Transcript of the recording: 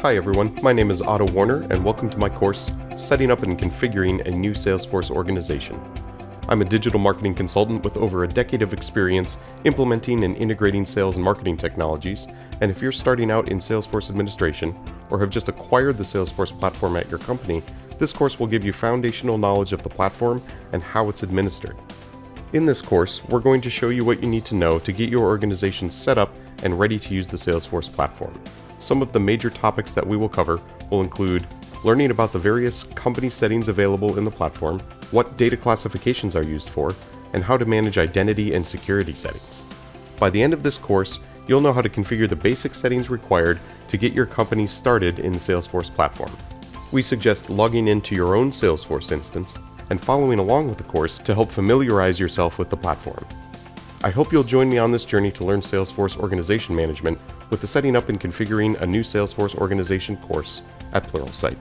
Hi everyone, my name is Otto Warner and welcome to my course, Setting Up and Configuring a New Salesforce Organization. I'm a digital marketing consultant with over a decade of experience implementing and integrating sales and marketing technologies, and if you're starting out in Salesforce administration or have just acquired the Salesforce platform at your company, this course will give you foundational knowledge of the platform and how it's administered. In this course, we're going to show you what you need to know to get your organization set up and ready to use the Salesforce platform. Some of the major topics that we will cover will include learning about the various company settings available in the platform, what data classifications are used for, and how to manage identity and security settings. By the end of this course, you'll know how to configure the basic settings required to get your company started in the Salesforce platform. We suggest logging into your own Salesforce instance and following along with the course to help familiarize yourself with the platform. I hope you'll join me on this journey to learn Salesforce Organization Management with the Setting Up and Configuring a New Salesforce Organization course at Pluralsight.